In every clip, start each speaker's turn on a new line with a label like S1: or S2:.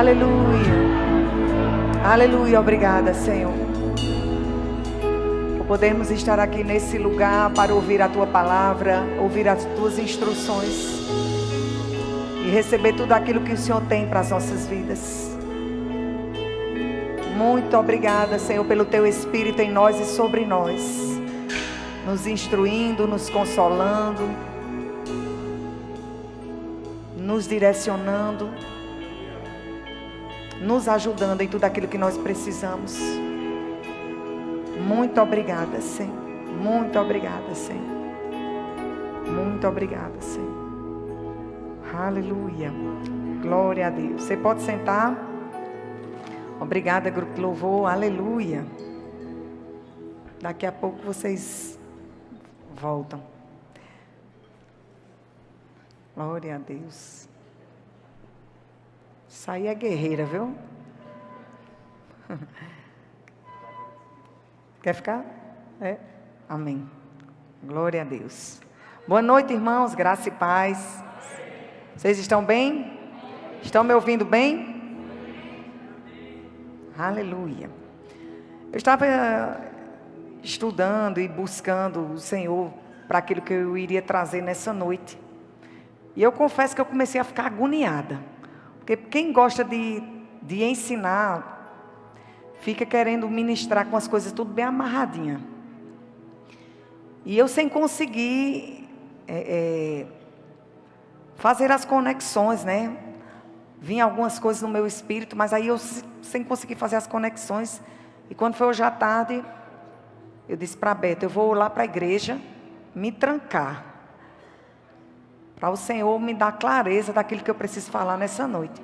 S1: Aleluia. Aleluia. Obrigada, Senhor, por podermos estar aqui nesse lugar para ouvir a Tua palavra, ouvir as Tuas instruções e receber tudo aquilo que o Senhor tem para as nossas vidas. Muito obrigada, Senhor, pelo Teu Espírito em nós e sobre nós, nos instruindo, nos consolando, nos direcionando, nos ajudando em tudo aquilo que nós precisamos. Muito obrigada, Senhor. Muito obrigada, Senhor. Muito obrigada, Senhor. Aleluia. Glória a Deus. Você pode sentar. Obrigada, grupo de louvor. Aleluia. Daqui a pouco vocês voltam. Glória a Deus. Isso aí é guerreira, viu? Quer ficar? É? Amém. Glória a Deus. Boa noite, irmãos. Graça e paz. Vocês estão bem? Estão me ouvindo bem? Aleluia. Eu estava estudando e buscando o Senhor para aquilo que eu iria trazer nessa noite. E eu confesso que eu comecei a ficar agoniada. Porque quem gosta de ensinar, fica querendo ministrar com as coisas tudo bem amarradinha. E eu sem conseguir fazer as conexões, né? Vinha algumas coisas no meu espírito, mas aí eu sem conseguir fazer as conexões. E quando foi hoje à tarde, eu disse para a Beta, eu vou lá para a igreja, me trancar, para o Senhor me dar clareza daquilo que eu preciso falar nessa noite.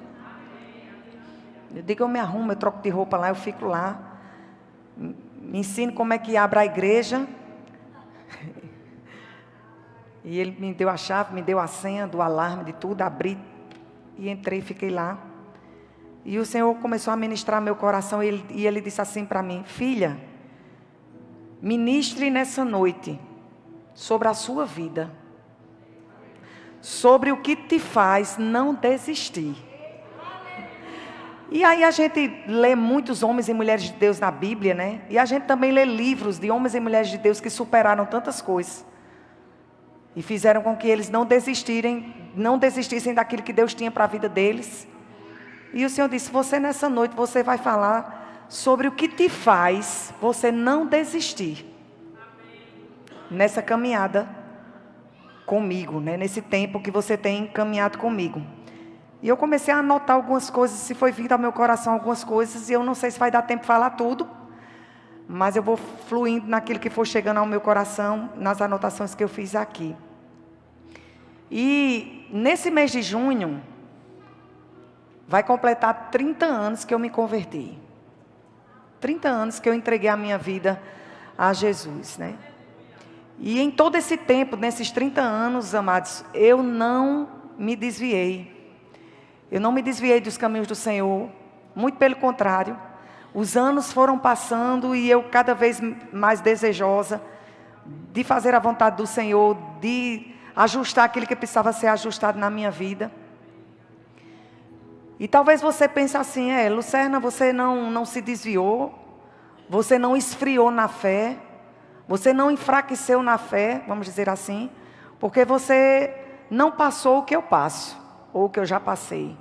S1: Eu digo, eu me arrumo, eu troco de roupa lá, eu fico lá. Me ensino como é que abre a igreja. E ele me deu a chave, me deu a senha do alarme, de tudo, abri. E entrei, fiquei lá. E o Senhor começou a ministrar meu coração. E ele disse assim para mim, filha, ministre nessa noite sobre a sua vida, sobre o que te faz não desistir. E aí a gente lê muitos homens e mulheres de Deus na Bíblia, né? E a gente também lê livros de homens e mulheres de Deus que superaram tantas coisas e fizeram com que eles não desistissem daquilo que Deus tinha para a vida deles. E o Senhor disse, você nessa noite, você vai falar sobre o que te faz você não desistir nessa caminhada comigo, né? Nesse tempo que você tem caminhado comigo. E eu comecei a anotar algumas coisas, se foi vindo ao meu coração algumas coisas, e eu não sei se vai dar tempo de falar tudo, mas eu vou fluindo naquilo que for chegando ao meu coração, nas anotações que eu fiz aqui. E nesse mês de junho, vai completar 30 anos que eu me converti. 30 anos que eu entreguei a minha vida a Jesus, né? E em todo esse tempo, nesses 30 anos, amados, eu não me desviei. Eu não me desviei dos caminhos do Senhor. Muito pelo contrário. Os anos foram passando e eu cada vez mais desejosa de fazer a vontade do Senhor, de ajustar aquilo que precisava ser ajustado na minha vida. E talvez você pense assim, Lucerna, você não se desviou, você não esfriou na fé, você não enfraqueceu na fé, vamos dizer assim, porque você não passou o que eu passo, ou o que eu já passei.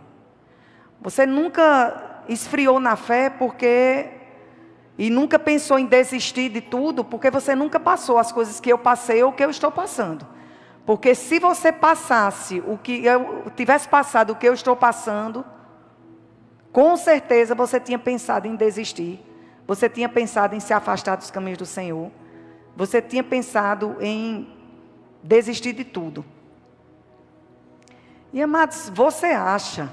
S1: Você nunca esfriou na fé e nunca pensou em desistir de tudo, porque você nunca passou as coisas que eu passei ou que eu estou passando. Porque se você passasse o que eu tivesse passado, o que eu estou passando, com certeza você tinha pensado em desistir. Você tinha pensado em se afastar dos caminhos do Senhor. Você tinha pensado em desistir de tudo. E amados, você acha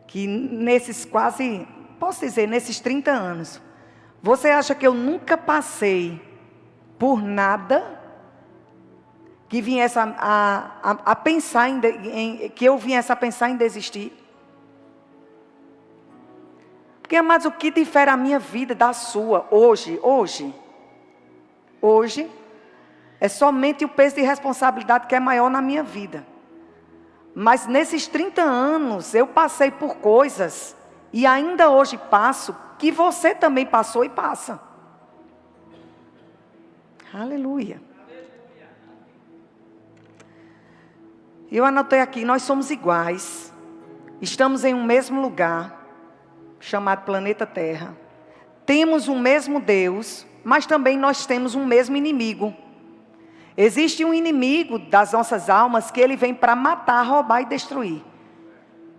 S1: que nesses nesses 30 anos, você acha que eu nunca passei por nada que viesse a pensar que eu viesse a pensar em desistir? Porque, amados, o que difere a minha vida da sua hoje, é somente o peso de responsabilidade que é maior na minha vida. Mas nesses 30 anos eu passei por coisas, e ainda hoje passo, que você também passou e passa. Aleluia. Eu anotei aqui, nós somos iguais. Estamos em um mesmo lugar, chamado planeta Terra. Temos um mesmo Deus, mas também nós temos um mesmo inimigo. Existe um inimigo das nossas almas que ele vem para matar, roubar e destruir.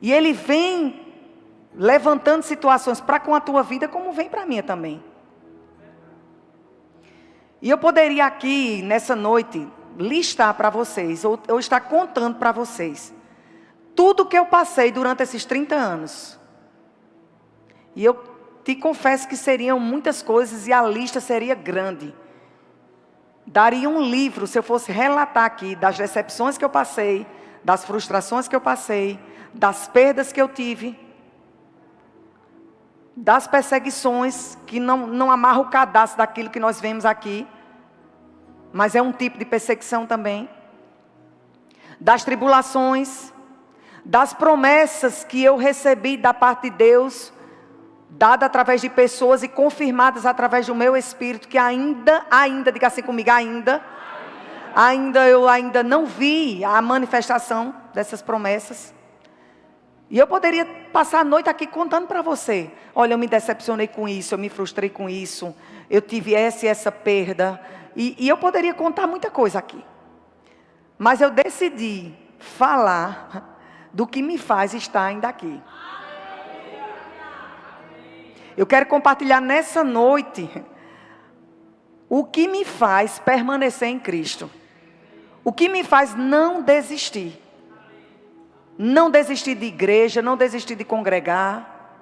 S1: E ele vem levantando situações para com a tua vida, como vem para a minha também. E eu poderia aqui, nessa noite, listar para vocês, ou estar contando para vocês, tudo que eu passei durante esses 30 anos. E eu te confesso que seriam muitas coisas e a lista seria grande. Daria um livro se eu fosse relatar aqui das decepções que eu passei, das frustrações que eu passei, das perdas que eu tive, das perseguições, que não amarra o cadastro daquilo que nós vemos aqui, mas é um tipo de perseguição também, das tribulações, das promessas que eu recebi da parte de Deus, dada através de pessoas e confirmadas através do meu espírito, que ainda, diga assim comigo, eu ainda não vi a manifestação dessas promessas. E eu poderia passar a noite aqui contando para você, olha, eu me decepcionei com isso, eu me frustrei com isso, eu tive essa e essa perda, e eu poderia contar muita coisa aqui. Mas eu decidi falar do que me faz estar ainda aqui. Eu quero compartilhar nessa noite o que me faz permanecer em Cristo. O que me faz não desistir. Não desistir de igreja, não desistir de congregar.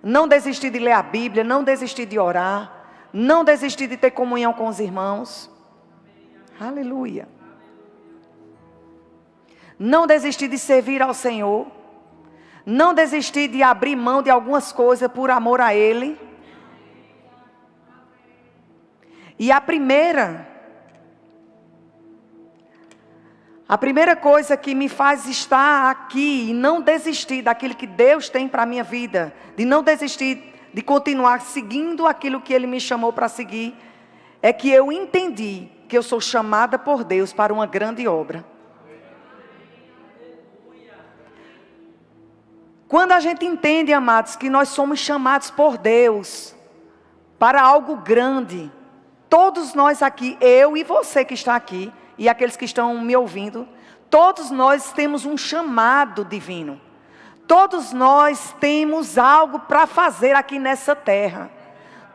S1: Não desistir de ler a Bíblia, não desistir de orar. Não desistir de ter comunhão com os irmãos. Aleluia. Não desistir de servir ao Senhor. Não desistir de abrir mão de algumas coisas por amor a Ele. E a primeira coisa que me faz estar aqui e não desistir daquilo que Deus tem para a minha vida, de não desistir de continuar seguindo aquilo que Ele me chamou para seguir, é que eu entendi que eu sou chamada por Deus para uma grande obra. Quando a gente entende, amados, que nós somos chamados por Deus para algo grande, todos nós aqui, eu e você que está aqui, e aqueles que estão me ouvindo, todos nós temos um chamado divino. Todos nós temos algo para fazer aqui nessa terra.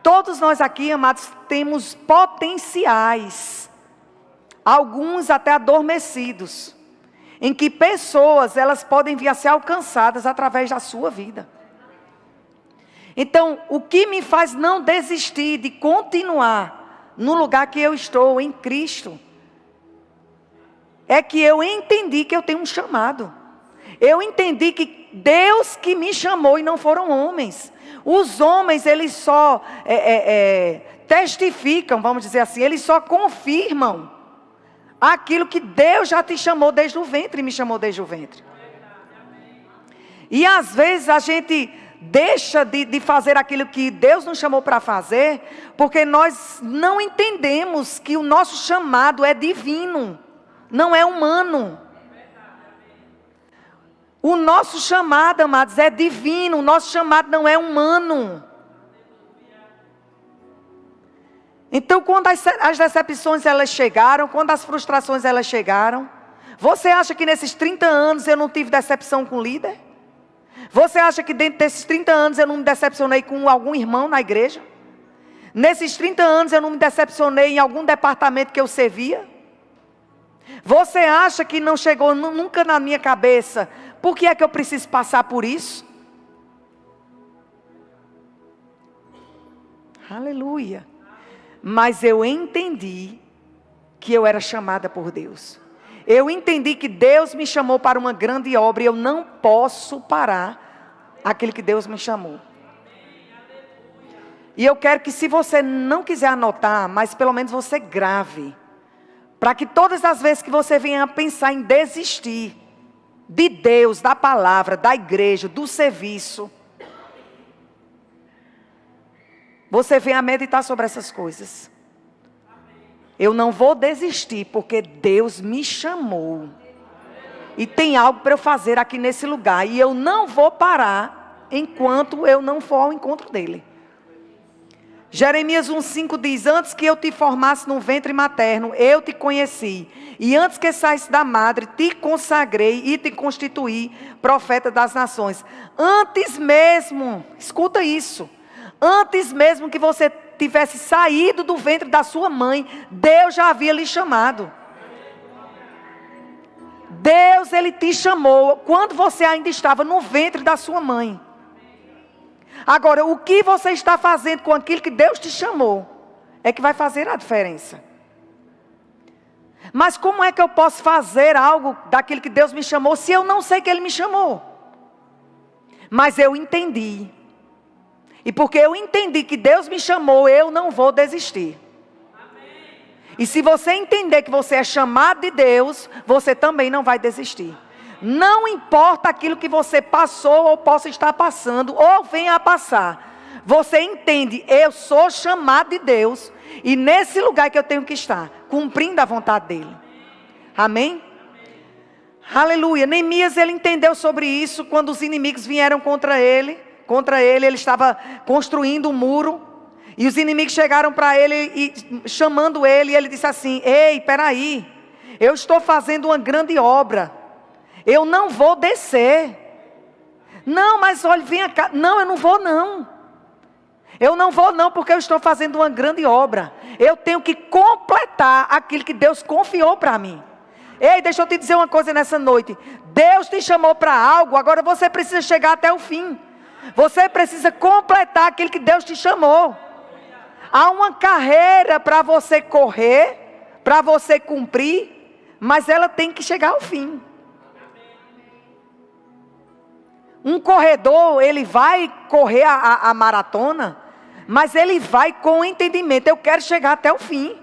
S1: Todos nós aqui, amados, temos potenciais, alguns até adormecidos, em que pessoas, elas podem vir a ser alcançadas através da sua vida. Então, o que me faz não desistir de continuar no lugar que eu estou, em Cristo, é que eu entendi que eu tenho um chamado. Eu entendi que Deus que me chamou e não foram homens. Os homens, eles só testificam, vamos dizer assim, eles só confirmam aquilo que Deus já te chamou desde o ventre, me chamou desde o ventre. E às vezes a gente deixa de fazer aquilo que Deus nos chamou para fazer, porque nós não entendemos que o nosso chamado é divino, não é humano. O nosso chamado, amados, é divino, o nosso chamado não é humano. Então, quando as decepções elas chegaram, quando as frustrações elas chegaram, você acha que nesses 30 anos eu não tive decepção com o líder? Você acha que dentro desses 30 anos eu não me decepcionei com algum irmão na igreja? Nesses 30 anos eu não me decepcionei em algum departamento que eu servia? Você acha que não chegou nunca na minha cabeça, por que é que eu preciso passar por isso? Aleluia. Mas eu entendi que eu era chamada por Deus. Eu entendi que Deus me chamou para uma grande obra e eu não posso parar aquilo que Deus me chamou. E eu quero que, se você não quiser anotar, mas pelo menos você grave. Para que todas as vezes que você venha a pensar em desistir de Deus, da palavra, da igreja, do serviço, você venha a meditar sobre essas coisas. Eu não vou desistir porque Deus me chamou. E tem algo para eu fazer aqui nesse lugar. E eu não vou parar enquanto eu não for ao encontro dele. Jeremias 1,5 diz: antes que eu te formasse no ventre materno, eu te conheci. E antes que saísse da madre, te consagrei e te constituí profeta das nações. Antes mesmo, escuta isso. Antes mesmo que você tivesse saído do ventre da sua mãe, Deus já havia lhe chamado. Deus, Ele te chamou quando você ainda estava no ventre da sua mãe. Agora, o que você está fazendo com aquilo que Deus te chamou, é que vai fazer a diferença. Mas como é que eu posso fazer algo daquilo que Deus me chamou, se eu não sei que Ele me chamou? Mas eu entendi. E porque eu entendi que Deus me chamou, eu não vou desistir. E se você entender que você é chamado de Deus, você também não vai desistir. Não importa aquilo que você passou ou possa estar passando, ou venha a passar. Você entende, eu sou chamado de Deus, e nesse lugar que eu tenho que estar, cumprindo a vontade dEle. Amém? Aleluia. Neemias, ele entendeu sobre isso quando os inimigos vieram contra ele. Ele estava construindo um muro. E os inimigos chegaram para ele e chamando ele, e ele disse assim: ei, peraí, eu estou fazendo uma grande obra, eu não vou descer. Não, mas olha, vem cá. Não, eu não vou não. Eu não vou não, porque eu estou fazendo uma grande obra. Eu tenho que completar aquilo que Deus confiou para mim. Ei, deixa eu te dizer uma coisa nessa noite. Deus te chamou para algo, agora você precisa chegar até o fim. Você precisa completar aquilo que Deus te chamou. Há uma carreira para você correr, para você cumprir, mas ela tem que chegar ao fim. Um corredor, ele vai correr a maratona, mas ele vai com entendimento: eu quero chegar até o fim.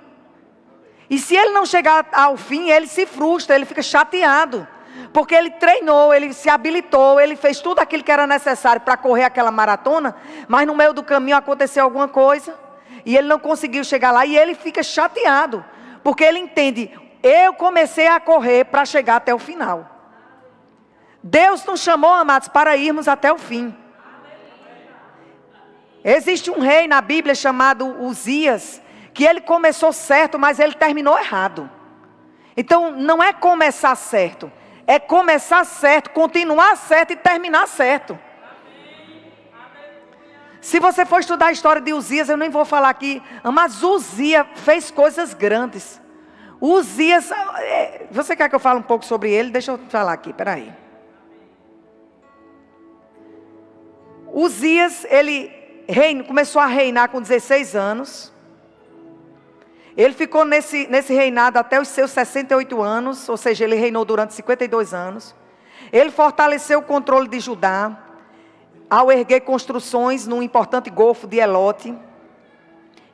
S1: E se ele não chegar ao fim, ele se frustra, ele fica chateado. Porque ele treinou, ele se habilitou, ele fez tudo aquilo que era necessário para correr aquela maratona, mas no meio do caminho aconteceu alguma coisa. E ele não conseguiu chegar lá, e ele fica chateado, porque ele entende: eu comecei a correr para chegar até o final. Deus nos chamou, amados, para irmos até o fim. Existe um rei na Bíblia chamado Uzias, que ele começou certo, mas ele terminou errado. Então não é começar certo, é começar certo, continuar certo e terminar certo. Se você for estudar a história de Uzias, eu nem vou falar aqui, mas Uzias fez coisas grandes. Uzias, você quer que eu fale um pouco sobre ele? Deixa eu falar aqui, peraí. Uzias, ele começou a reinar com 16 anos. Ele ficou nesse reinado até os seus 68 anos, ou seja, ele reinou durante 52 anos. Ele fortaleceu o controle de Judá, ao erguer construções num importante golfo de Elote.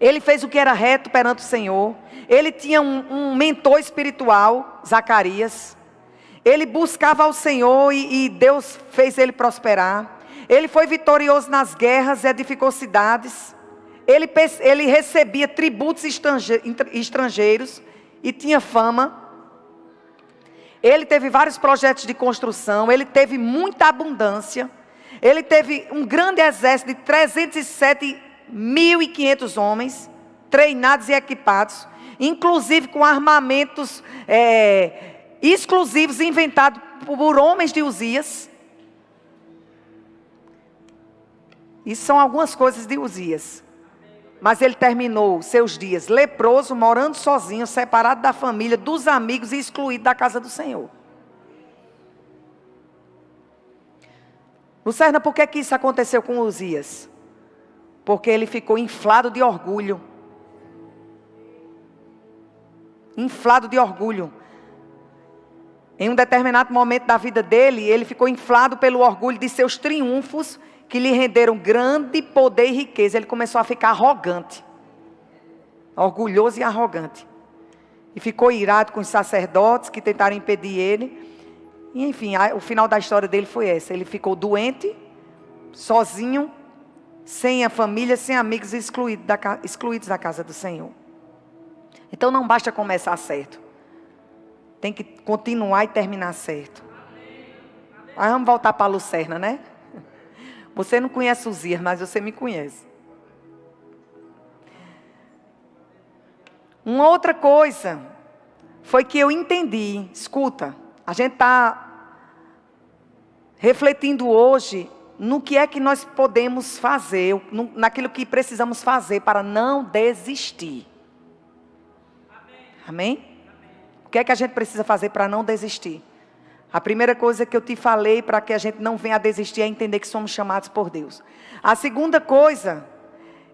S1: Ele fez o que era reto perante o Senhor. Ele tinha um mentor espiritual, Zacarias. Ele buscava ao Senhor e Deus fez ele prosperar. Ele foi vitorioso nas guerras, edificou cidades. Ele recebia tributos estrangeiros e tinha fama. Ele teve vários projetos de construção. Ele teve muita abundância. Ele teve um grande exército de 307.500 homens, treinados e equipados, inclusive com armamentos exclusivos inventados por homens de Uzias. Isso são algumas coisas de Uzias. Mas ele terminou seus dias leproso, morando sozinho, separado da família, dos amigos e excluído da casa do Senhor. Lucerna, por que isso aconteceu com Uzias? Porque ele ficou inflado de orgulho. Inflado de orgulho. Em um determinado momento da vida dele, ele ficou inflado pelo orgulho de seus triunfos, que lhe renderam grande poder e riqueza. Ele começou a ficar arrogante. Orgulhoso e arrogante. e ficou irado com os sacerdotes que tentaram impedir ele. E enfim, o final da história dele foi essa. Ele ficou doente, sozinho, sem a família, sem amigos, excluídos da casa do Senhor. Então não basta começar certo. Tem que continuar e terminar certo. Aí vamos voltar para a Lucerna, né? Você não conhece o Zias, mas você me conhece. Uma outra coisa foi que eu entendi, escuta, a gente está refletindo hoje no que é que nós podemos fazer, naquilo que precisamos fazer para não desistir. Amém? O que é que a gente precisa fazer para não desistir? A primeira coisa que eu te falei para que a gente não venha a desistir é entender que somos chamados por Deus. A segunda coisa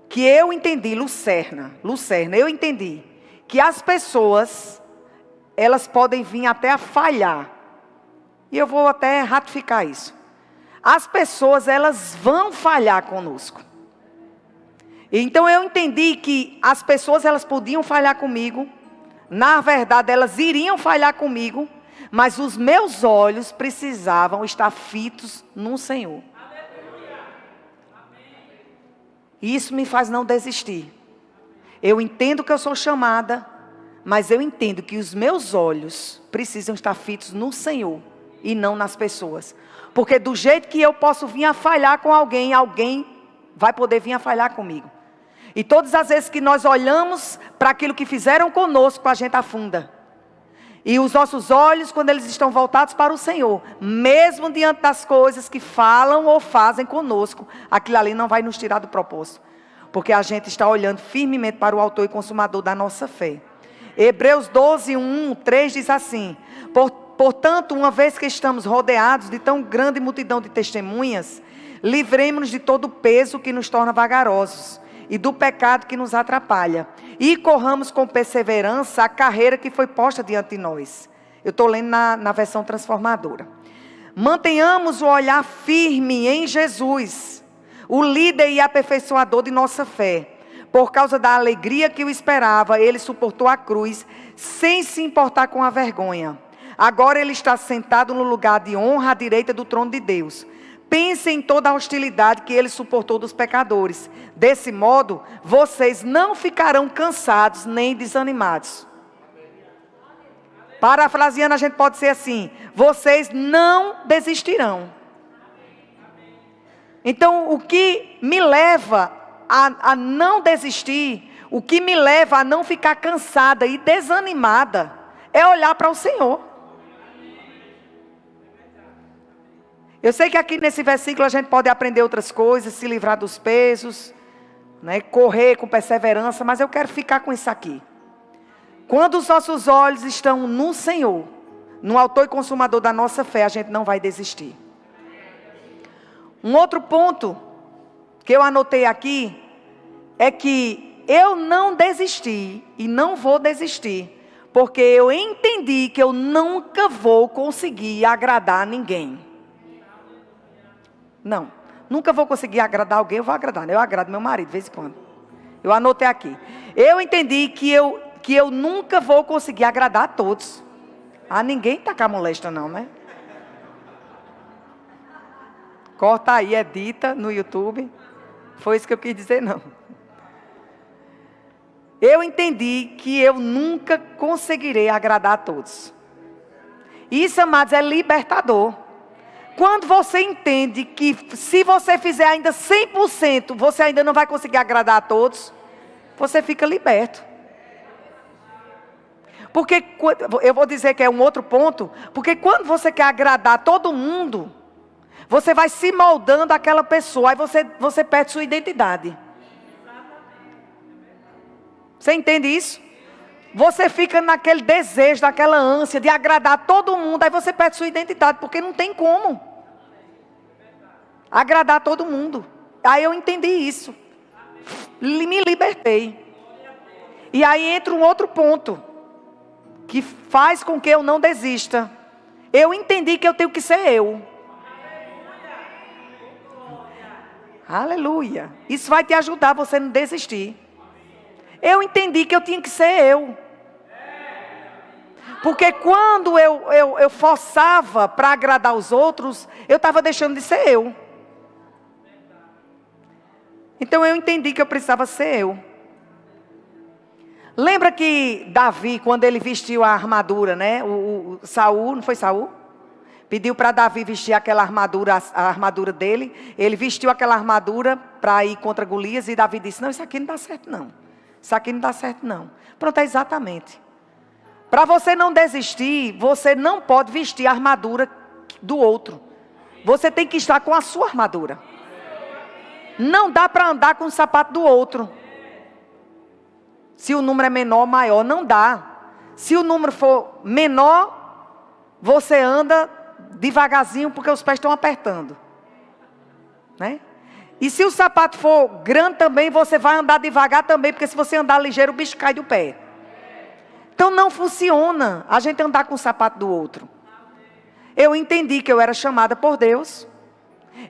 S1: que eu entendi, Lucerna, eu entendi que as pessoas, elas podem vir até a falhar. E eu vou até ratificar isso. As pessoas, elas vão falhar conosco. Então eu entendi que as pessoas, elas podiam falhar comigo. Na verdade, elas iriam falhar comigo. Mas os meus olhos precisavam estar fitos no Senhor. E isso me faz não desistir. Eu entendo que eu sou chamada, mas eu entendo que os meus olhos precisam estar fitos no Senhor e não nas pessoas. Porque do jeito que eu posso vir a falhar com alguém, alguém vai poder vir a falhar comigo. E todas as vezes que nós olhamos para aquilo que fizeram conosco, a gente afunda. E os nossos olhos, quando eles estão voltados para o Senhor, mesmo diante das coisas que falam ou fazem conosco, aquilo ali não vai nos tirar do propósito. Porque a gente está olhando firmemente para o autor e consumador da nossa fé. Hebreus 12, 1, 3 diz assim: Portanto, uma vez que estamos rodeados de tão grande multidão de testemunhas, livremos-nos de todo o peso que nos torna vagarosos e do pecado que nos atrapalha, e corramos com perseverança a carreira que foi posta diante de nós. Eu estou lendo na versão transformadora. Mantenhamos o olhar firme em Jesus, o líder e aperfeiçoador de nossa fé. Por causa da alegria que o esperava, ele suportou a cruz, sem se importar com a vergonha. Agora ele está sentado no lugar de honra à direita do trono de Deus. Pense em toda a hostilidade que ele suportou dos pecadores. Desse modo, vocês não ficarão cansados nem desanimados. Parafraseando, a gente pode ser assim: vocês não desistirão. Então, o que me leva a não desistir, o que me leva a não ficar cansada e desanimada, é olhar para o Senhor. Eu sei que aqui nesse versículo a gente pode aprender outras coisas, se livrar dos pesos, né, correr com perseverança, mas eu quero ficar com isso aqui. Quando os nossos olhos estão no Senhor, no autor e consumador da nossa fé, a gente não vai desistir. Um outro ponto que eu anotei aqui é que eu não desisti e não vou desistir, porque eu entendi que eu nunca vou conseguir agradar ninguém. Não, nunca vou conseguir agradar alguém, eu vou agradar, né? Eu agrado meu marido de vez em quando. Eu anotei aqui. Eu entendi que eu nunca vou conseguir agradar a todos. A ninguém tacar molesta não, né? Corta aí, edita no YouTube. Foi isso que eu quis dizer, não. Eu entendi que eu nunca conseguirei agradar a todos. Isso, amados, é libertador. Quando você entende que se você fizer ainda 100%, você ainda não vai conseguir agradar a todos, você fica liberto. Porque, eu vou dizer que é um outro ponto, porque quando você quer agradar todo mundo, você vai se moldando àquela pessoa, aí você perde sua identidade. Você entende isso? Você fica naquele desejo, naquela ânsia de agradar todo mundo, aí você perde sua identidade, porque não tem como agradar todo mundo. Aí eu entendi isso, me libertei. E aí entra um outro ponto, que faz com que eu não desista. Eu entendi que eu tenho que ser eu. Aleluia. Isso vai te ajudar a você não desistir. Eu entendi que eu tinha que ser eu. Porque quando eu forçava para agradar os outros, eu estava deixando de ser eu. Então eu entendi que eu precisava ser eu. Lembra que Davi, quando ele vestiu a armadura, né? O Saul, não foi Saul? Pediu para Davi vestir aquela armadura, a armadura dele. Ele vestiu aquela armadura para ir contra Golias. E Davi disse, não, isso aqui não dá certo não. Isso aqui não dá certo não. Pronto, é exatamente. Para você não desistir, você não pode vestir a armadura do outro. Você tem que estar com a sua armadura. Não dá para andar com o sapato do outro. Se o número é menor ou maior, não dá. Se o número for menor, você anda devagarzinho porque os pés estão apertando. Né? E se o sapato for grande também, você vai andar devagar também, porque se você andar ligeiro, o bicho cai do pé. Então não funciona a gente andar com o sapato do outro. Eu entendi que eu era chamada por Deus.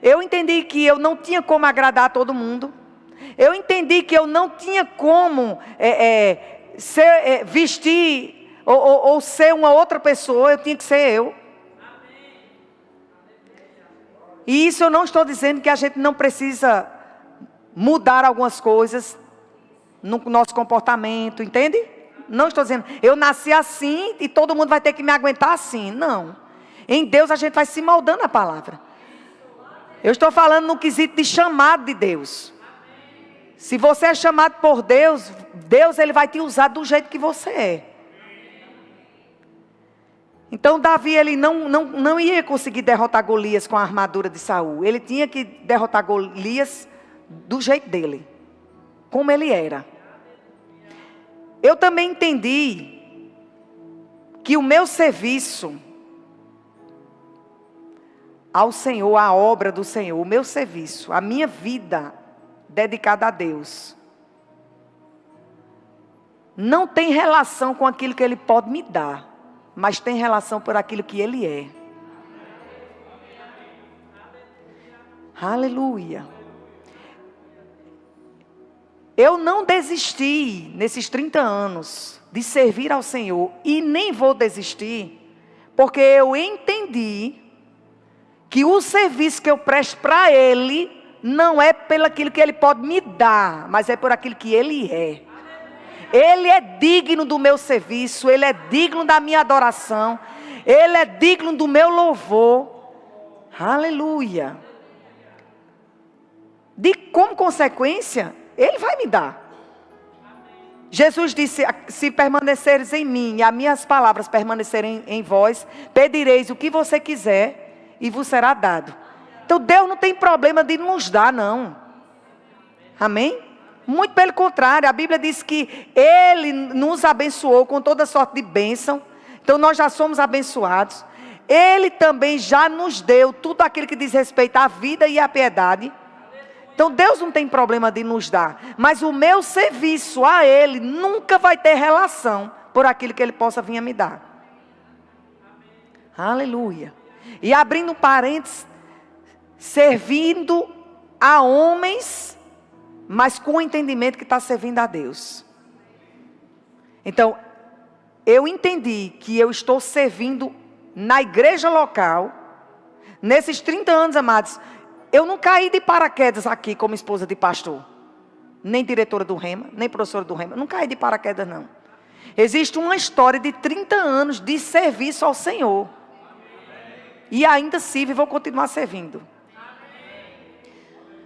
S1: Eu entendi que eu não tinha como agradar a todo mundo. Eu entendi que eu não tinha como vestir ou ser uma outra pessoa. Eu tinha que ser eu. E isso eu não estou dizendo que a gente não precisa mudar algumas coisas no nosso comportamento, entende? Não estou dizendo, eu nasci assim e todo mundo vai ter que me aguentar assim. Não. Em Deus a gente vai se moldando a palavra. Eu estou falando no quesito de chamado de Deus. Se você é chamado por Deus, Deus ele vai te usar do jeito que você é. Então Davi ele não ia conseguir derrotar Golias com a armadura de Saul. Ele tinha que derrotar Golias do jeito dele, como ele era. Eu também entendi que o meu serviço ao Senhor, a obra do Senhor, o meu serviço, a minha vida dedicada a Deus, não tem relação com aquilo que Ele pode me dar, mas tem relação por aquilo que Ele é. Aleluia. Eu não desisti nesses 30 anos de servir ao Senhor e nem vou desistir, porque eu entendi que o serviço que eu presto para Ele não é pelo aquilo que Ele pode me dar, mas é por aquilo que Ele é. Ele é digno do meu serviço, Ele é digno da minha adoração, Ele é digno do meu louvor. Aleluia. Como consequência, Ele vai me dar. Jesus disse, se permaneceres em mim e as minhas palavras permanecerem em vós, pedireis o que você quiser e vos será dado. Então Deus não tem problema de nos dar, não. Amém? Muito pelo contrário, a Bíblia diz que Ele nos abençoou com toda sorte de bênção. Então nós já somos abençoados. Ele também já nos deu tudo aquilo que diz respeito à vida e à piedade. Então Deus não tem problema de nos dar. Mas o meu serviço a Ele nunca vai ter relação por aquilo que Ele possa vir a me dar. Aleluia. E abrindo parênteses, servindo a homens, mas com o entendimento que está servindo a Deus. Então, eu entendi que eu estou servindo na igreja local. Nesses 30 anos, amados, eu não caí de paraquedas aqui como esposa de pastor. Nem diretora do Rema, nem professora do Rema. Não caí de paraquedas, não. Existe uma história de 30 anos de serviço ao Senhor. E ainda sirvo e vou continuar servindo.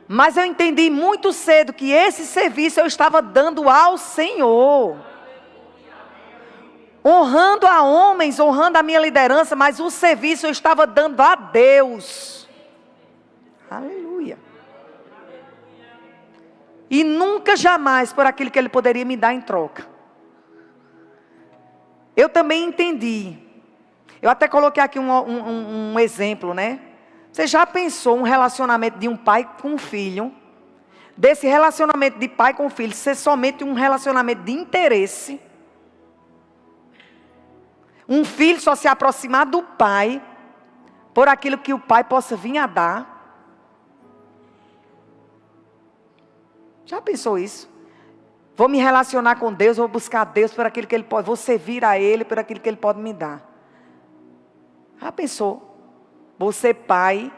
S1: Mas eu entendi muito cedo que esse serviço eu estava dando ao Senhor. Honrando a homens, honrando a minha liderança, mas o serviço eu estava dando a Deus. Aleluia. E nunca jamais por aquilo que Ele poderia me dar em troca. Eu também entendi. Eu até coloquei aqui um exemplo, né? Você já pensou um relacionamento de um pai com um filho? Desse relacionamento de pai com filho ser somente um relacionamento de interesse? Um filho só se aproximar do pai por aquilo que o pai possa vir a dar? Já pensou isso? Vou me relacionar com Deus, vou buscar Deus por aquilo que Ele pode, vou servir a Ele por aquilo que Ele pode me dar. Já pensou? Você pai,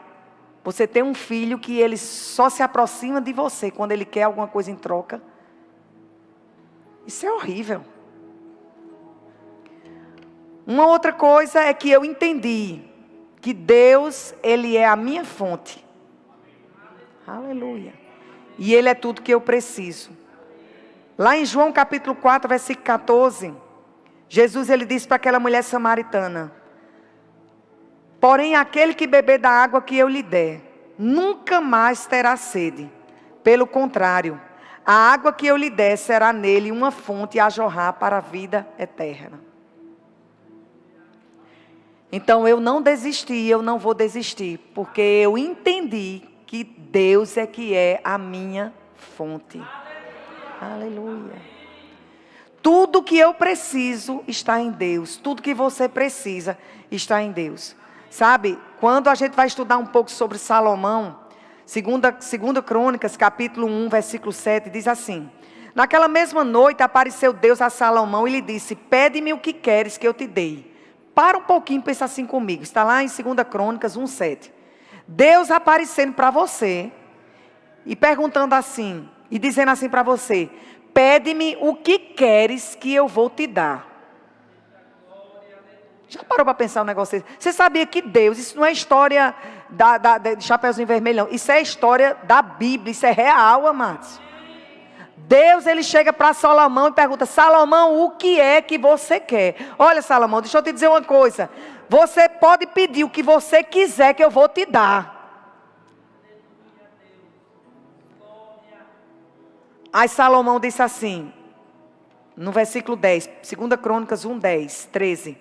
S1: você tem um filho que ele só se aproxima de você quando ele quer alguma coisa em troca. Isso é horrível. Uma outra coisa é que eu entendi que Deus, Ele é a minha fonte. Aleluia. E Ele é tudo que eu preciso. Lá em João capítulo 4, versículo 14, Jesus ele disse para aquela mulher samaritana: porém aquele que beber da água que eu lhe der, nunca mais terá sede. Pelo contrário, a água que eu lhe der será nele uma fonte a jorrar para a vida eterna. Então eu não desisti, eu não vou desistir, porque eu entendi que Deus é que é a minha fonte. Aleluia. Tudo que eu preciso está em Deus. Tudo que você precisa está em Deus. Sabe, quando a gente vai estudar um pouco sobre Salomão, segunda Crônicas, capítulo 1, versículo 7, diz assim: naquela mesma noite apareceu Deus a Salomão e lhe disse: pede-me o que queres que eu te dei. Para um pouquinho e pensa assim comigo. Está lá em 2 Crônicas 1, 7. Deus aparecendo para você e perguntando assim, e dizendo assim para você: pede-me o que queres que eu vou te dar. Já parou para pensar um negócio desse? Você sabia que Deus, isso não é história de Chapeuzinho Vermelho, não. Isso é história da Bíblia, isso é real, amados. Deus, ele chega para Salomão e pergunta: Salomão, o que é que você quer? Olha, Salomão, deixa eu te dizer uma coisa. Você pode pedir o que você quiser que eu vou te dar. Aí Salomão disse assim, no versículo 10, 2 Crônicas 1, 10, 13.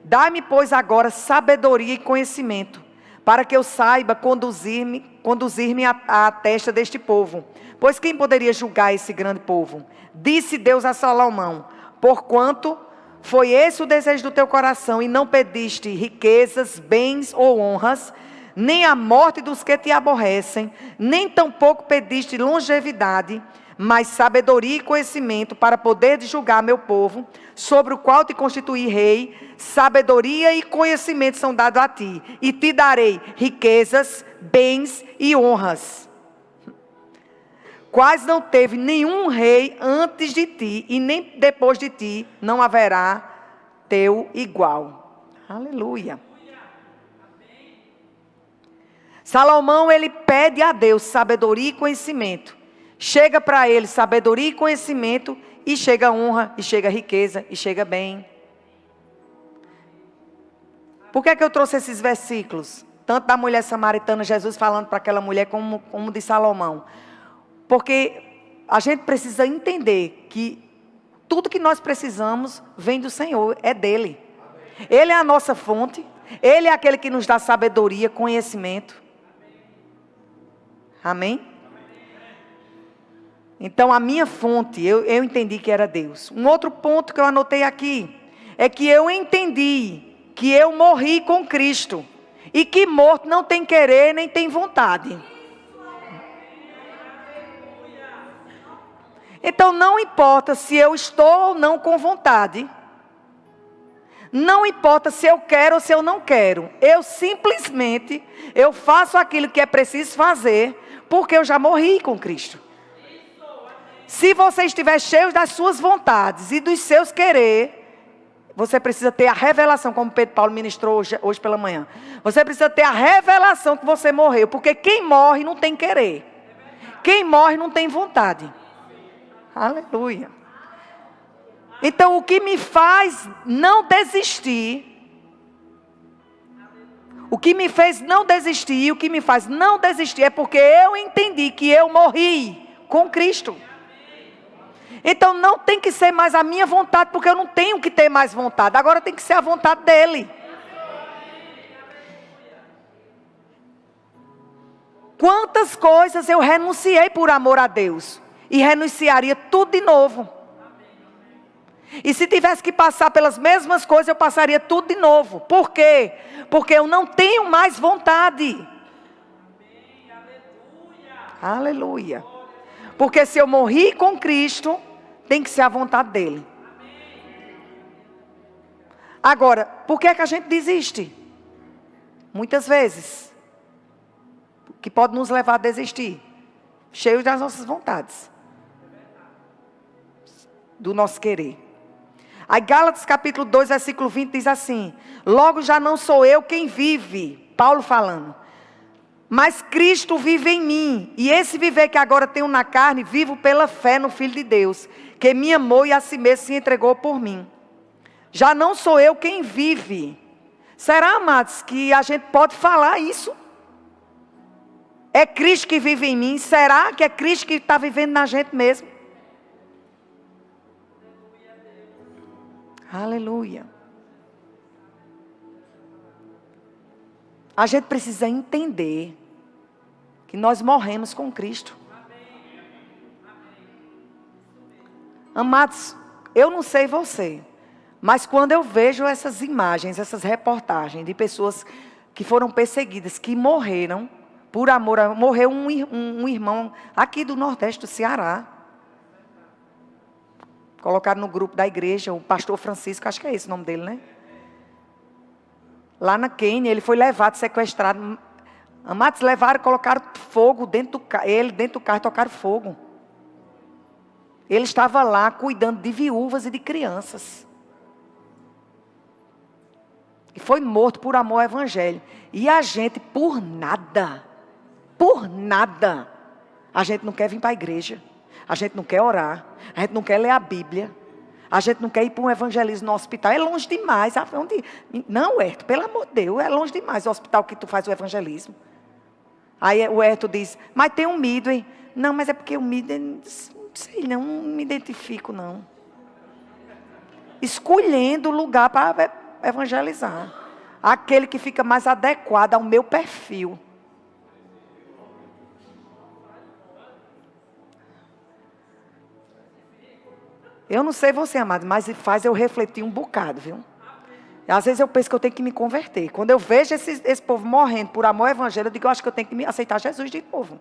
S1: Dai-me, pois, agora sabedoria e conhecimento, para que eu saiba conduzir-me à testa deste povo. Pois quem poderia julgar esse grande povo? Disse Deus a Salomão: porquanto foi esse o desejo do teu coração, e não pediste riquezas, bens ou honras, nem a morte dos que te aborrecem, nem tampouco pediste longevidade, mas sabedoria e conhecimento para poder julgar meu povo, sobre o qual te constituí rei. Sabedoria e conhecimento são dados a ti, e te darei riquezas, bens e honras, quais não teve nenhum rei antes de ti, e nem depois de ti não haverá teu igual. Aleluia. Salomão, ele pede a Deus sabedoria e conhecimento. Chega para ele sabedoria e conhecimento, e chega honra, e chega riqueza, e chega bem. Por que eu trouxe esses versículos? Tanto da mulher samaritana, Jesus falando para aquela mulher, como de Salomão. Porque a gente precisa entender que tudo que nós precisamos vem do Senhor, é dele. Ele é a nossa fonte, ele é aquele que nos dá sabedoria, conhecimento. Amém? Então a minha fonte, eu entendi que era Deus. Um outro ponto que eu anotei aqui, é que eu entendi que eu morri com Cristo, e que morto não tem querer nem tem vontade. Então não importa se eu estou ou não com vontade, não importa se eu quero ou se eu não quero, eu simplesmente, eu faço aquilo que é preciso fazer, porque eu já morri com Cristo. Se você estiver cheio das suas vontades e dos seus querer, você precisa ter a revelação, como Pedro Paulo ministrou hoje pela manhã. Você precisa ter a revelação que você morreu, porque quem morre não tem querer, quem morre não tem vontade. Aleluia. Então o que me faz não desistir, o que me fez não desistir, e o que me faz não desistir é porque eu entendi que eu morri com Cristo. Então não tem que ser mais a minha vontade, porque eu não tenho que ter mais vontade. Agora tem que ser a vontade dele. Quantas coisas eu renunciei por amor a Deus, e renunciaria tudo de novo. E se tivesse que passar pelas mesmas coisas, eu passaria tudo de novo. Por quê? Porque eu não tenho mais vontade. Aleluia. Porque se eu morri com Cristo, tem que ser a vontade dele. Agora, por que é que a gente desiste? Muitas vezes. Que pode nos levar a desistir. Cheios das nossas vontades. Do nosso querer. Aí Gálatas capítulo 2, versículo 20 diz assim: logo já não sou eu quem vive, Paulo falando, mas Cristo vive em mim, e esse viver que agora tenho na carne, vivo pela fé no Filho de Deus, que me amou e a si mesmo se entregou por mim. Já não sou eu quem vive. Será, amados, que a gente pode falar isso? É Cristo que vive em mim? Será que é Cristo que está vivendo na gente mesmo? Aleluia. A gente precisa entender que nós morremos com Cristo. Amados, eu não sei você, mas quando eu vejo essas imagens, essas reportagens de pessoas que foram perseguidas, que morreram por amor, morreu um irmão aqui do Nordeste do Ceará. Colocaram no grupo da igreja, o pastor Francisco, acho que é esse o nome dele, né? Lá na Quênia, ele foi levado, sequestrado. Amados, levaram, colocaram fogo dentro do carro, ele dentro do carro e tocaram fogo. Ele estava lá cuidando de viúvas e de crianças. E foi morto por amor ao evangelho. E a gente, por nada, a gente não quer vir para a igreja. A gente não quer orar. A gente não quer ler a Bíblia. A gente não quer ir para um evangelismo no hospital. É longe demais. Não, Herto, pelo amor de Deus, é longe demais o hospital que tu faz o evangelismo. Aí o Herto diz, mas tem um Midway. Não, mas é porque o Midway, não sei não me identifico não. Escolhendo o lugar para evangelizar. Aquele que fica mais adequado ao meu perfil. Eu não sei você, amado, mas faz eu refletir um bocado, viu? Às vezes eu penso que eu tenho que me converter. Quando eu vejo esse povo morrendo por amor ao evangelho, eu digo, eu acho que eu tenho que aceitar Jesus de novo.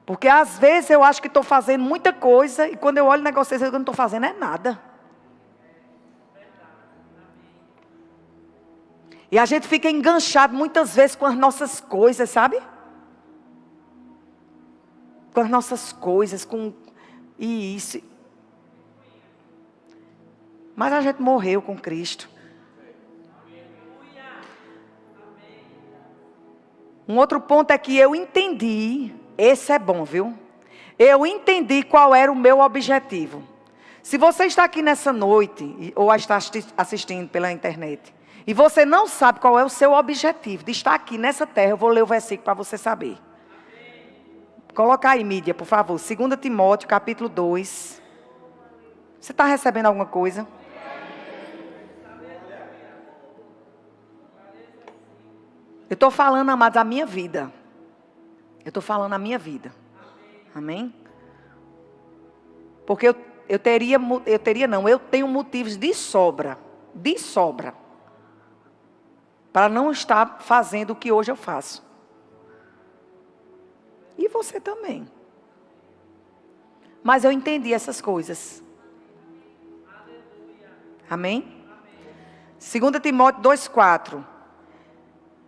S1: Porque às vezes eu acho que estou fazendo muita coisa, e quando eu olho o negócio, eu não estou fazendo é nada. E a gente fica enganchado muitas vezes com as nossas coisas, sabe? Com as nossas coisas, com isso. Mas a gente morreu com Cristo. Um outro ponto é que eu entendi, esse é bom, viu? Eu entendi qual era o meu objetivo. Se você está aqui nessa noite, ou está assistindo pela internet, e você não sabe qual é o seu objetivo de estar aqui nessa terra, eu vou ler o versículo para você saber. Coloca aí, mídia, por favor. 2 Timóteo, capítulo 2. Você está recebendo alguma coisa? Eu estou falando, amados, da minha vida. Eu estou falando a minha vida. Amém? Porque eu tenho motivos de sobra. De sobra. Para não estar fazendo o que hoje eu faço. E você também. Mas eu entendi essas coisas. Amém? 2 Timóteo 2,4.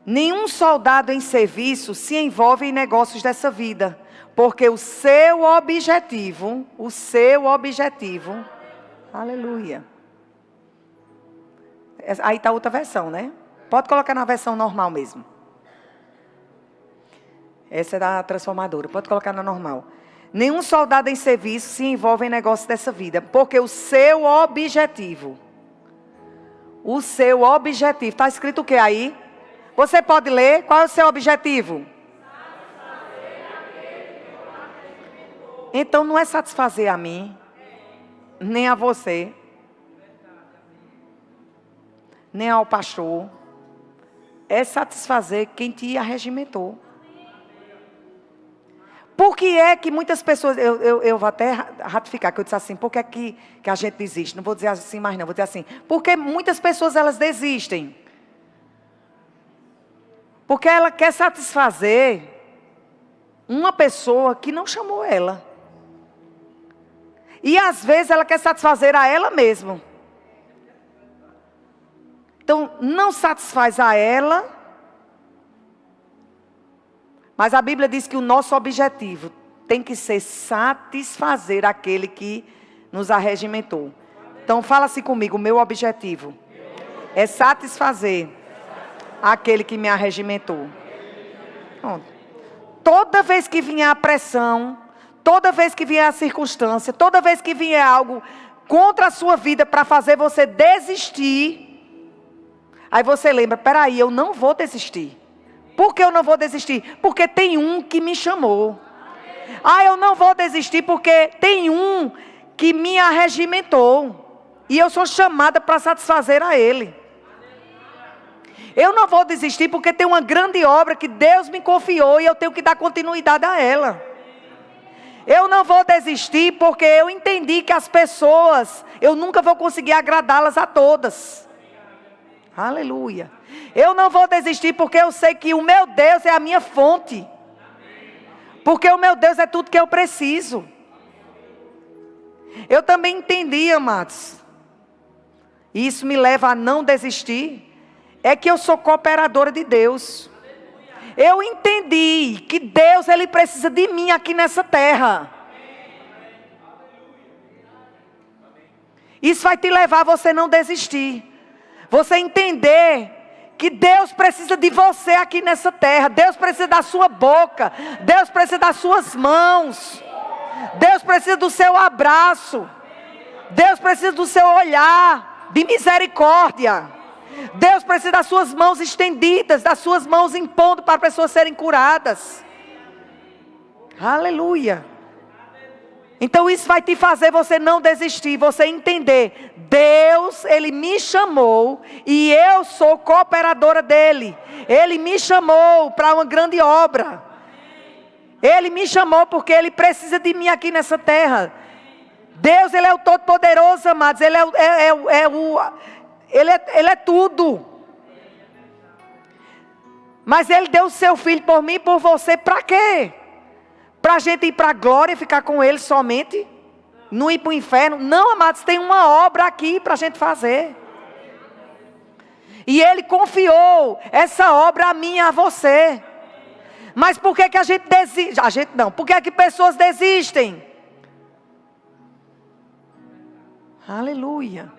S1: Nenhum soldado em serviço se envolve em negócios dessa vida, porque o seu objetivo, aleluia. Aí está outra versão, né? Pode colocar na versão normal mesmo. Essa é da transformadora, pode colocar na normal. Nenhum soldado em serviço se envolve em negócios dessa vida, porque o seu objetivo, está escrito o que aí? Você pode ler? Qual é o seu objetivo? Então não é satisfazer a mim, nem a você, nem ao pastor. É satisfazer quem te arregimentou. Por que é que muitas pessoas, eu vou até ratificar, que eu disse assim, por que é que a gente desiste? Não vou dizer assim mais não, vou dizer assim, porque muitas pessoas elas desistem. Porque ela quer satisfazer uma pessoa que não chamou ela. E às vezes ela quer satisfazer a ela mesma. Então, não satisfaz a ela. Mas a Bíblia diz que o nosso objetivo tem que ser satisfazer aquele que nos arregimentou. Então, fala-se comigo, o meu objetivo é satisfazer aquele que me arregimentou. Pronto. Toda vez que vier a pressão, toda vez que vier a circunstância, toda vez que vier algo contra a sua vida para fazer você desistir, aí você lembra, peraí, eu não vou desistir. Por que eu não vou desistir? Porque tem um que me chamou. Ah, eu não vou desistir porque tem um que me arregimentou. E eu sou chamada para satisfazer a ele. Eu não vou desistir porque tem uma grande obra que Deus me confiou e eu tenho que dar continuidade a ela. Eu não vou desistir porque eu entendi que as pessoas, eu nunca vou conseguir agradá-las a todas. Aleluia. Eu não vou desistir porque eu sei que o meu Deus é a minha fonte. Porque o meu Deus é tudo que eu preciso. Eu também entendi, amados. E isso me leva a não desistir. É que eu sou cooperadora de Deus. Eu entendi que Deus, Ele precisa de mim aqui nessa terra. Isso vai te levar a você não desistir. Você entender que Deus precisa de você aqui nessa terra. Deus precisa da sua boca. Deus precisa das suas mãos. Deus precisa do seu abraço. Deus precisa do seu olhar de misericórdia. Deus precisa das suas mãos estendidas, das suas mãos impondo para pessoas serem curadas. Aleluia. Então isso vai te fazer você não desistir, você entender. Deus, Ele me chamou e eu sou cooperadora dEle. Ele me chamou para uma grande obra. Ele me chamou porque Ele precisa de mim aqui nessa terra. Deus, Ele é o Todo-Poderoso, amados. Ele é tudo. Mas Ele deu o seu Filho por mim e por você, para quê? Para a gente ir para a glória e ficar com Ele somente? Não ir para o inferno? Não, amados, tem uma obra aqui para a gente fazer. E Ele confiou essa obra a mim e a você. Mas por que a gente desiste? A gente não. Por que pessoas desistem? Aleluia.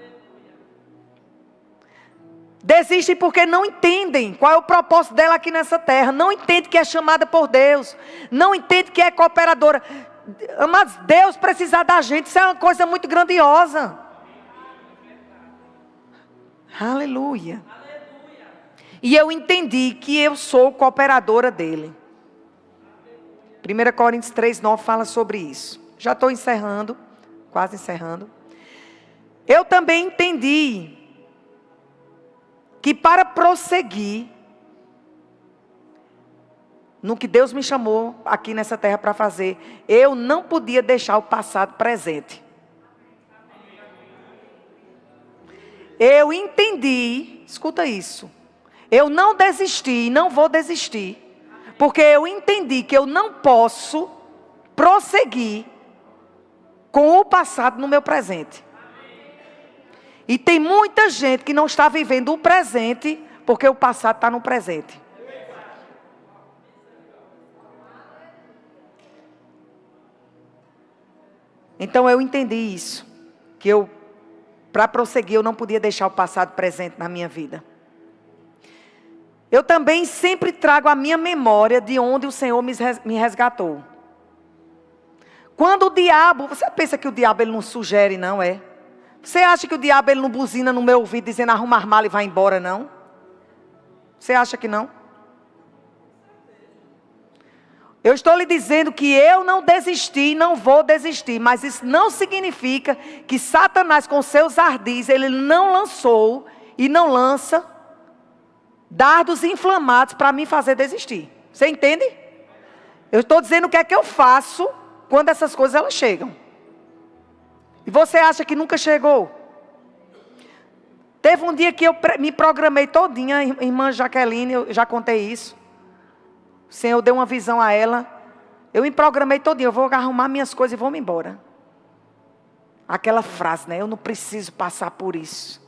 S1: Desistem porque não entendem qual é o propósito dela aqui nessa terra. Não entendem que é chamada por Deus. Não entendem que é cooperadora. Mas Deus precisar da gente, isso é uma coisa muito grandiosa. Aleluia. E eu entendi que eu sou cooperadora dele. 1 Coríntios 3:9 fala sobre isso. Já estou encerrando, quase encerrando. Eu também entendi que para prosseguir no que Deus me chamou aqui nessa terra para fazer, eu não podia deixar o passado presente. Eu entendi, escuta isso, eu não desisti e não vou desistir, porque eu entendi que eu não posso prosseguir com o passado no meu presente. E tem muita gente que não está vivendo o presente, porque o passado está no presente. Então eu entendi isso, que para prosseguir, eu não podia deixar o passado presente na minha vida. Eu também sempre trago a minha memória de onde o Senhor me resgatou. Quando o diabo, você pensa que o diabo ele não sugere, não é? Você acha que o diabo ele não buzina no meu ouvido dizendo arruma as malas e vai embora, não? Você acha que não? Eu estou lhe dizendo que eu não desisti, não vou desistir. Mas isso não significa que Satanás com seus ardis, ele não lançou e não lança dardos inflamados para me fazer desistir. Você entende? Eu estou dizendo o que é que eu faço quando essas coisas elas chegam. E você acha que nunca chegou? Teve um dia que eu me programei todinha, irmã Jaqueline, eu já contei isso. O Senhor deu uma visão a ela. Eu me programei todinha, eu vou arrumar minhas coisas e vou me embora. aquela frase, né? Eu não preciso passar por isso.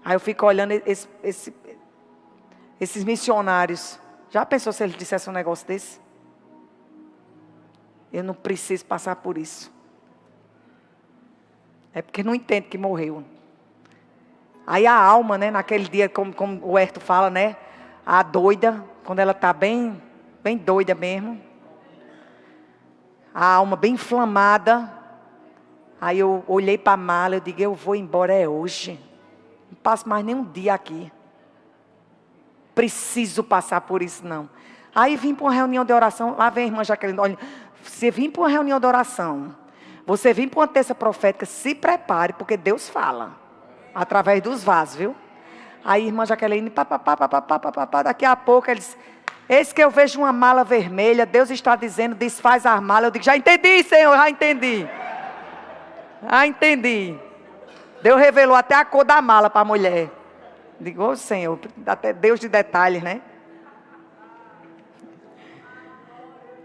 S1: Aí eu fico olhando esses missionários. Já pensou se eles dissessem um negócio desse? Eu não preciso passar por isso. É porque não entende que morreu. Aí a alma, né? Naquele dia, como o Herto fala, né? A doida, quando ela está bem doida mesmo. A alma bem inflamada. Aí eu olhei para a mala, eu digo, eu vou embora hoje. Não passo mais nenhum dia aqui. Preciso passar por isso, não. Aí vim para uma reunião de oração. Lá vem a irmã Jaqueline. Olha, você vim para uma reunião de oração. Você vim para uma terça profética. Se prepare, porque Deus fala. Através dos vasos, viu? Aí a irmã Jaqueline, daqui a pouco eles... Eis que eu vejo uma mala vermelha. Deus está dizendo, desfaz a mala. Eu digo, já entendi, Senhor, já entendi. Já entendi. Deus revelou até a cor da mala para a mulher. Digo, ô Senhor, até Deus de detalhes, né?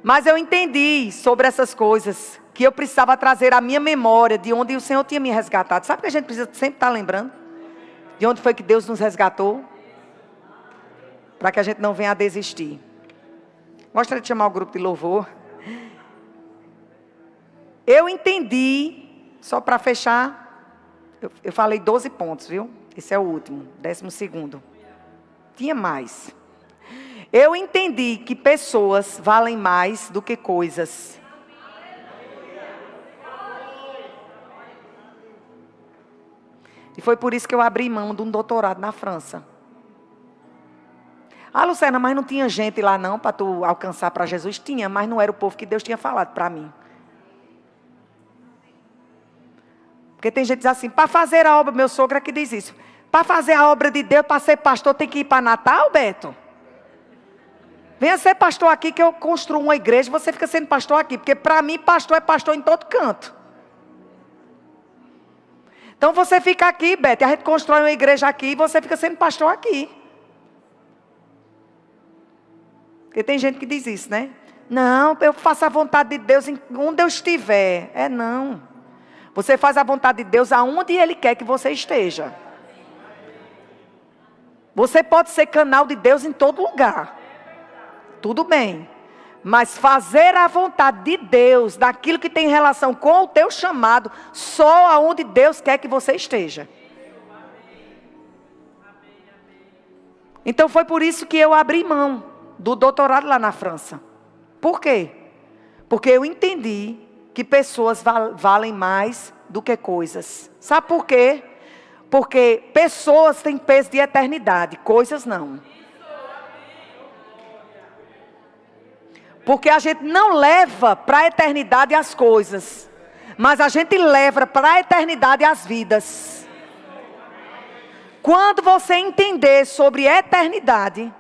S1: Mas eu entendi sobre essas coisas, que eu precisava trazer a minha memória de onde o Senhor tinha me resgatado. Sabe que a gente precisa sempre estar lembrando? De onde foi que Deus nos resgatou? Para que a gente não venha a desistir. Gostaria de chamar o grupo de louvor. Eu entendi, só para fechar, eu falei 12 pontos, viu? Esse é o último, 12º. Tinha mais. Eu entendi que pessoas valem mais do que coisas. E foi por isso que eu abri mão de um doutorado na França. Ah, Lucerna, mas não tinha gente lá não para tu alcançar para Jesus? Tinha, mas não era o povo que Deus tinha falado para mim. Porque tem gente que diz assim, para fazer a obra, meu sogro é que diz isso. Para fazer a obra de Deus, para ser pastor, tem que ir para Natal, Beto? Venha ser pastor aqui que eu construo uma igreja, você fica sendo pastor aqui. Porque para mim, pastor é pastor em todo canto. Então você fica aqui, Beto, e a gente constrói uma igreja aqui e você fica sendo pastor aqui. Porque tem gente que diz isso, né? Não, eu faço a vontade de Deus onde eu estiver. É não. Você faz a vontade de Deus aonde Ele quer que você esteja. Você pode ser canal de Deus em todo lugar. Tudo bem. Mas fazer a vontade de Deus, daquilo que tem relação com o teu chamado, só aonde Deus quer que você esteja. Então foi por isso que eu abri mão do doutorado lá na França. Por quê? Porque eu entendi que pessoas valem mais do que coisas. Sabe por quê? Porque pessoas têm peso de eternidade, coisas não. Porque a gente não leva para a eternidade as coisas, mas a gente leva para a eternidade as vidas. Quando você entender sobre eternidade,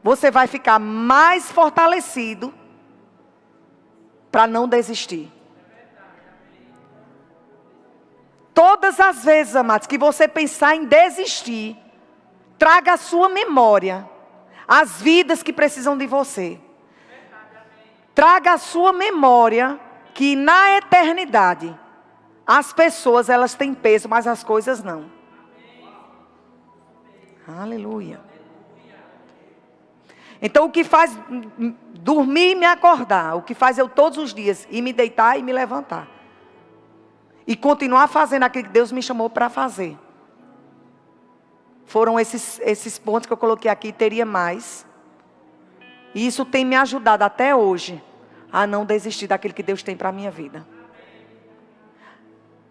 S1: você vai ficar mais fortalecido para não desistir. Todas as vezes, amados, que você pensar em desistir, traga à sua memória as vidas que precisam de você. Traga à sua memória que na eternidade, as pessoas elas têm peso, mas as coisas não. Aleluia. Então o que faz dormir e me acordar, o que faz eu todos os dias ir me deitar e me levantar. E continuar fazendo aquilo que Deus me chamou para fazer. Foram esses pontos que eu coloquei aqui, teria mais. E isso tem me ajudado até hoje a não desistir daquilo que Deus tem para a minha vida.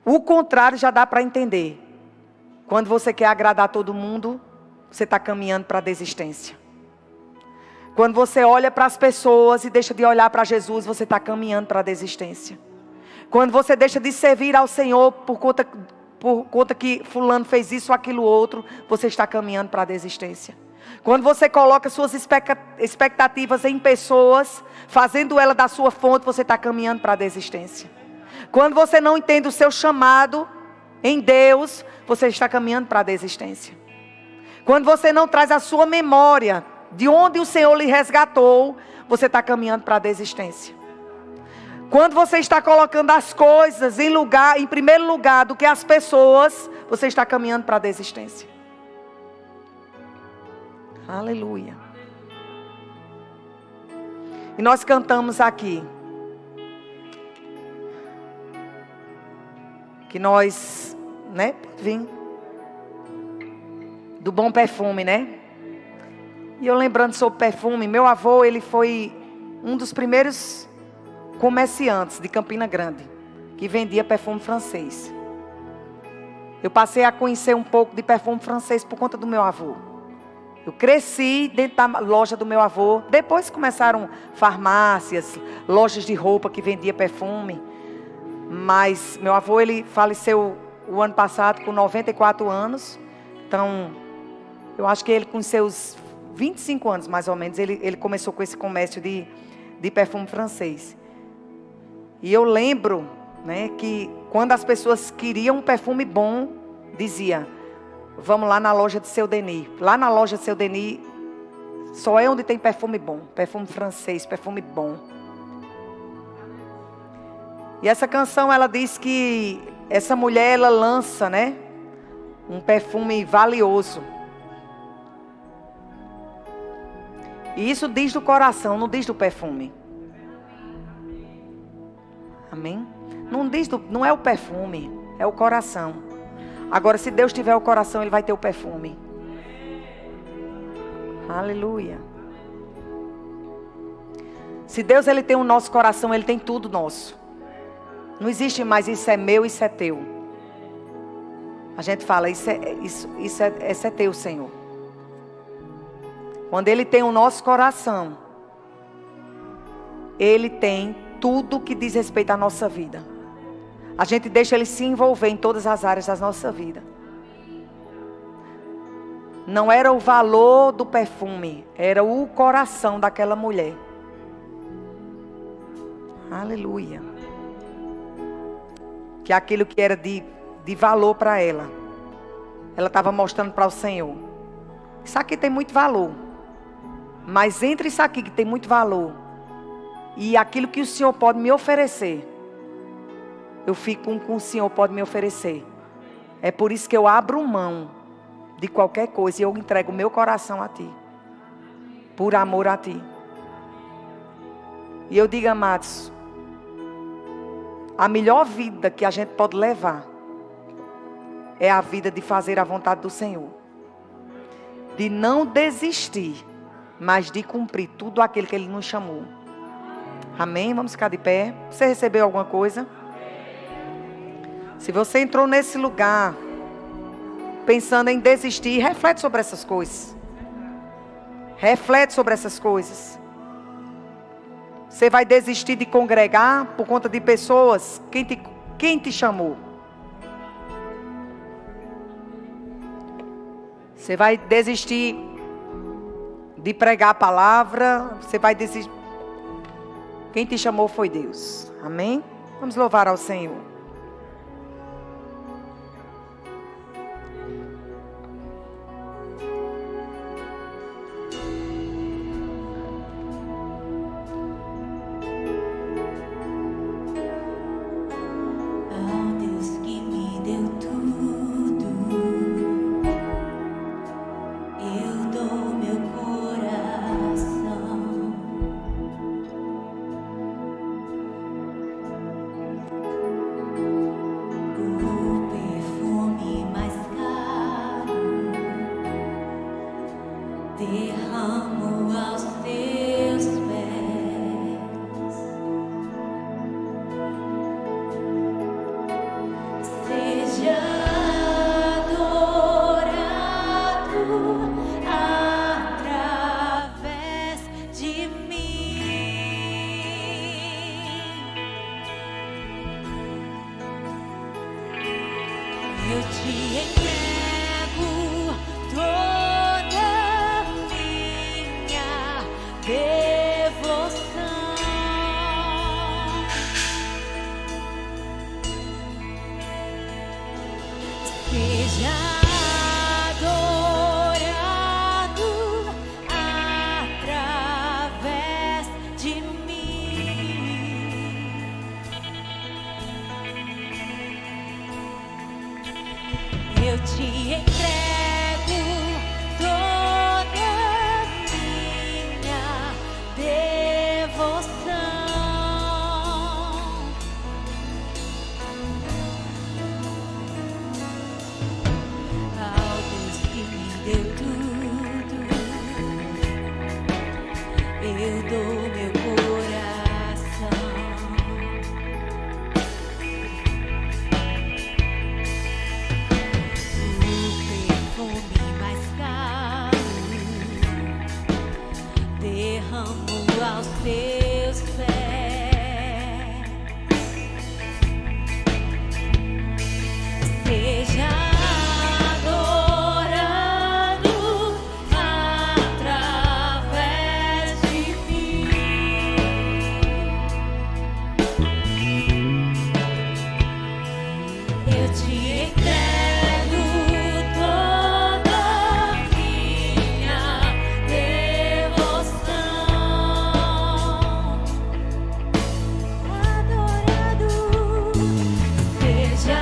S1: O contrário já dá para entender. Quando você quer agradar todo mundo, você está caminhando para a desistência. Quando você olha para as pessoas e deixa de olhar para Jesus, você está caminhando para a desistência. Quando você deixa de servir ao Senhor por conta que fulano fez isso ou aquilo outro, você está caminhando para a desistência. Quando você coloca suas expectativas em pessoas, fazendo ela da sua fonte, você está caminhando para a desistência. Quando você não entende o seu chamado em Deus, você está caminhando para a desistência. Quando você não traz a sua memória de onde o Senhor lhe resgatou, você está caminhando para a desistência. Quando você está colocando as coisas em primeiro lugar do que as pessoas, você está caminhando para a desistência. Aleluia. E nós cantamos aqui que nós, né, vim do bom perfume, né? E eu lembrando sobre perfume, meu avô, ele foi um dos primeiros comerciantes de Campina Grande, que vendia perfume francês. Eu passei a conhecer um pouco de perfume francês por conta do meu avô. Eu cresci dentro da loja do meu avô. Depois começaram farmácias, lojas de roupa que vendia perfume. Mas meu avô, ele faleceu o ano passado com 94 anos. Então, eu acho que ele com seus 25 anos, mais ou menos, ele começou com esse comércio de perfume francês. E eu lembro, né, que quando as pessoas queriam um perfume bom, dizia: vamos lá na loja de Seu Denis. Lá na loja de Seu Denis, só é onde tem perfume bom. Perfume francês, perfume bom. E essa canção, ela diz que essa mulher, ela lança, né, um perfume valioso. E isso diz do coração, não diz do perfume. Amém? Não é o perfume, é o coração. Agora, se Deus tiver o coração, Ele vai ter o perfume. Aleluia. Se Deus, Ele tem o nosso coração, Ele tem tudo nosso. Não existe mais isso é meu, isso é teu. A gente fala, isso é teu, Senhor. Quando Ele tem o nosso coração, Ele tem tudo que diz respeito à nossa vida. A gente deixa Ele se envolver em todas as áreas da nossa vida. Não era o valor do perfume, era o coração daquela mulher. Aleluia. Que aquilo que era de valor para ela, ela estava mostrando para o Senhor. Isso aqui tem muito valor. Mas entre isso aqui que tem muito valor e aquilo que o Senhor pode me oferecer, eu fico com o que o Senhor pode me oferecer. É por isso que eu abro mão de qualquer coisa e eu entrego o meu coração a Ti. Por amor a Ti. E eu digo, amados, a melhor vida que a gente pode levar é a vida de fazer a vontade do Senhor. De não desistir, mas de cumprir tudo aquilo que Ele nos chamou. Amém? Vamos ficar de pé. Você recebeu alguma coisa? Se você entrou nesse lugar pensando em desistir, reflete sobre essas coisas. Reflete sobre essas coisas. Você vai desistir de congregar por conta de pessoas? Quem te chamou? Você vai desistir de pregar a palavra? Você vai desistir? Quem te chamou foi Deus. Amém? Vamos louvar ao Senhor.
S2: Derramo aos teus pés, seja adorado através de mim. Eu te entrego toda minha perfume mais caro, derramo aos teus pés. Seja adorado através de mim. Eu te entrego toda minha devoção. Adorado, seja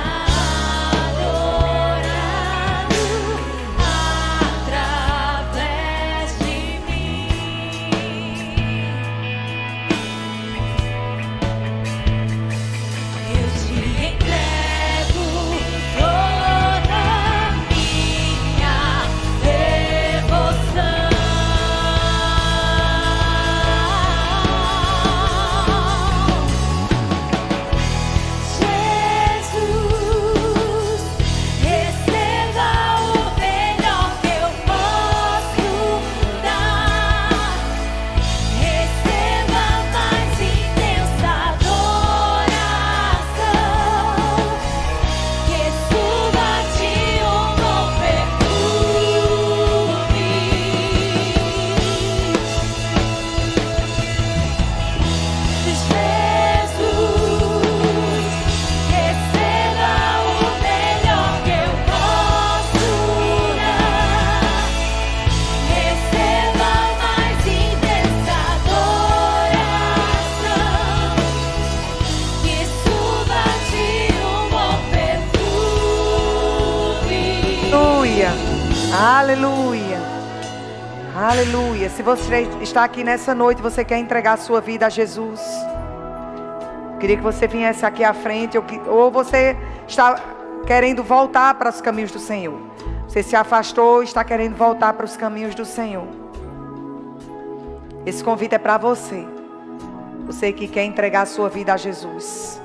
S2: adorado através de mim. Eu te entrego toda minha devoção. Jesus, receba o melhor que eu posso dar. Receba mais intensa adoração, que suba de um bom perfume. Jesus, receba o melhor que eu posso dar. Receba mais intensa adoração, que suba de um bom perfume.
S1: Aleluia. Aleluia. Aleluia. Se você está aqui nessa noite, você quer entregar a sua vida a Jesus, queria que você viesse aqui à frente, ou você está querendo voltar para os caminhos do Senhor. Você se afastou e está querendo voltar para os caminhos do Senhor. Esse convite é para você. Você que quer entregar a sua vida a Jesus,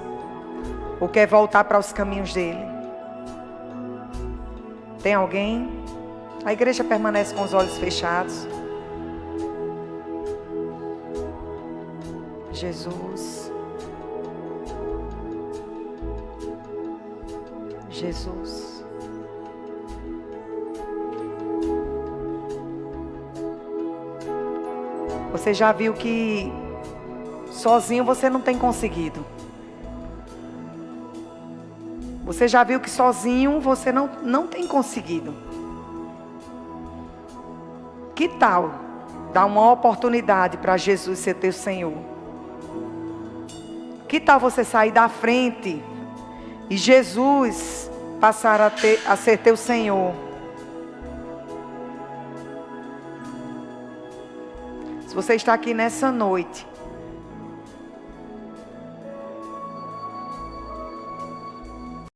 S1: ou quer voltar para os caminhos dele. Tem alguém? A igreja permanece com os olhos fechados. Jesus. Jesus. Você já viu que sozinho você não tem conseguido. Você já viu que sozinho você não tem conseguido. Que tal dar uma oportunidade para Jesus ser teu Senhor? Que tal você sair da frente e Jesus passar a ser teu Senhor? Se você está aqui nessa noite